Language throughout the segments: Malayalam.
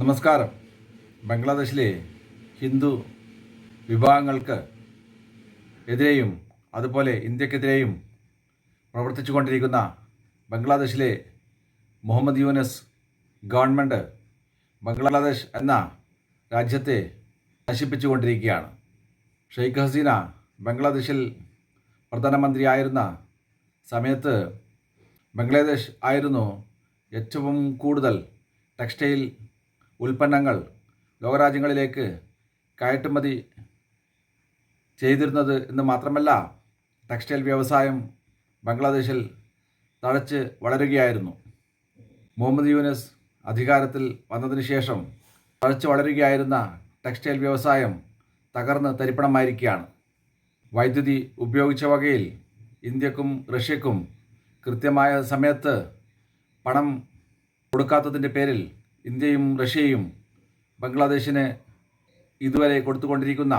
നമസ്കാരം. ബംഗ്ലാദേശിലെ ഹിന്ദു വിഭാഗങ്ങൾക്ക് എതിരെയും അതുപോലെ ഇന്ത്യക്കെതിരെയും പ്രവർത്തിച്ചു കൊണ്ടിരിക്കുന്ന ബംഗ്ലാദേശിലെ മുഹമ്മദ് യൂനസ് ഗവൺമെൻറ് ബംഗ്ലാദേശ് എന്ന രാജ്യത്തെ നശിപ്പിച്ചുകൊണ്ടിരിക്കുകയാണ്. ഷെയ്ഖ് ഹസീന ബംഗ്ലാദേശിൽ പ്രധാനമന്ത്രിയായിരുന്ന സമയത്ത് ബംഗ്ലാദേശ് ആയിരുന്നു ഏറ്റവും കൂടുതൽ ടെക്സ്റ്റൈൽ ഉൽപ്പന്നങ്ങൾ ലോകരാജ്യങ്ങളിലേക്ക് കയറ്റുമതി ചെയ്തിരുന്നത് എന്ന് മാത്രമല്ല, ടെക്സ്റ്റൈൽ വ്യവസായം ബംഗ്ലാദേശിൽ തഴച്ച് വളരുകയായിരുന്നു. മുഹമ്മദ് യൂനസ് അധികാരത്തിൽ വന്നതിന് ശേഷം തഴച്ച് വളരുകയായിരുന്ന ടെക്സ്റ്റൈൽ വ്യവസായം തകർന്ന് തരിപ്പണമായിരിക്കുകയാണ്. വൈദ്യുതി ഉപയോഗിച്ച വകയിൽ ഇന്ത്യക്കും റഷ്യക്കും കൃത്യമായ സമയത്ത് പണം കൊടുക്കാത്തതിൻ്റെ പേരിൽ ഇന്ത്യയും റഷ്യയും ബംഗ്ലാദേശിന് ഇതുവരെ കൊടുത്തുകൊണ്ടിരിക്കുന്ന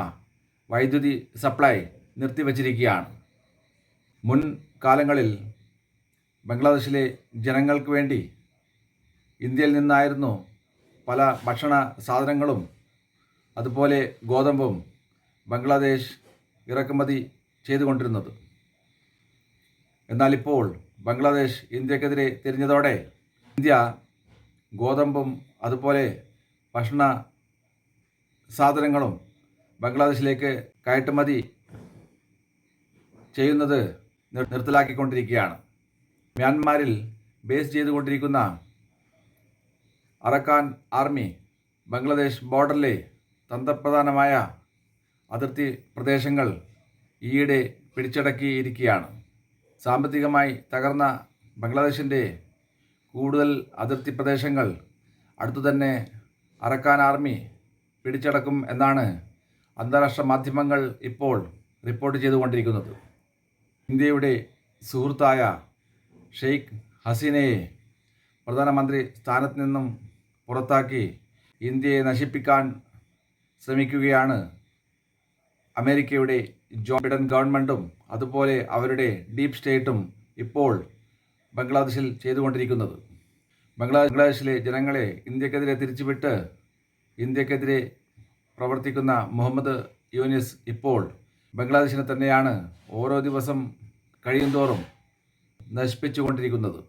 വൈദ്യുതി സപ്ലൈ നിർത്തിവച്ചിരിക്കുകയാണ്. മുൻ കാലങ്ങളിൽ ബംഗ്ലാദേശിലെ ജനങ്ങൾക്ക് വേണ്ടി ഇന്ത്യയിൽ നിന്നായിരുന്നു പല ഭക്ഷണ സാധനങ്ങളും അതുപോലെ ഗോതമ്പും ബംഗ്ലാദേശ് ഇറക്കുമതി ചെയ്തുകൊണ്ടിരുന്നത്. എന്നാൽ ഇപ്പോൾ ബംഗ്ലാദേശ് ഇന്ത്യക്കെതിരെ തിരിഞ്ഞതോടെ ഇന്ത്യ ഗോതമ്പും അതുപോലെ ഭക്ഷണ സാധനങ്ങളും ബംഗ്ലാദേശിലേക്ക് കയറ്റുമതി ചെയ്യുന്നത് നിർത്തലാക്കിക്കൊണ്ടിരിക്കുകയാണ്. മ്യാൻമാറിൽ ബേസ് ചെയ്തുകൊണ്ടിരിക്കുന്ന അറക്കാൻ ആർമി ബംഗ്ലാദേശ് ബോർഡറിലെ തന്ത്രപ്രധാനമായ അതിർത്തി പ്രദേശങ്ങൾ ഈയിടെ പിടിച്ചടക്കിയിരിക്കുകയാണ്. സാമ്പത്തികമായി തകർന്ന ബംഗ്ലാദേശിൻ്റെ കൂടുതൽ അതിർത്തി പ്രദേശങ്ങൾ അടുത്തു തന്നെ അറക്കാൻ ആർമി പിടിച്ചടക്കും എന്നാണ് അന്താരാഷ്ട്ര മാധ്യമങ്ങൾ ഇപ്പോൾ റിപ്പോർട്ട് ചെയ്തുകൊണ്ടിരിക്കുന്നത്. ഇന്ത്യയുടെ സുഹൃത്തായ ഷെയ്ഖ് ഹസീനയെ പ്രധാനമന്ത്രി സ്ഥാനത്ത് നിന്നും പുറത്താക്കി ഇന്ത്യയെ നശിപ്പിക്കാൻ ശ്രമിക്കുകയാണ് അമേരിക്കയുടെ ജോ ബൈഡൻ ഗവൺമെൻറ്റും അതുപോലെ അവരുടെ ഡീപ് സ്റ്റേറ്റും ഇപ്പോൾ ബംഗ്ലാദേശിൽ ചെയ്തുകൊണ്ടിരിക്കുന്നത്. ബംഗ്ലാദേശിലെ ജനങ്ങളെ ഇന്ത്യക്കെതിരെ തിരിച്ചുവിട്ട് ഇന്ത്യക്കെതിരെ പ്രവർത്തിക്കുന്ന മുഹമ്മദ് യൂനിസ് ഇപ്പോൾ ബംഗ്ലാദേശിനെ തന്നെയാണ് ഓരോ ദിവസം കഴിയുന്തോറും നശിപ്പിച്ചുകൊണ്ടിരിക്കുന്നത്.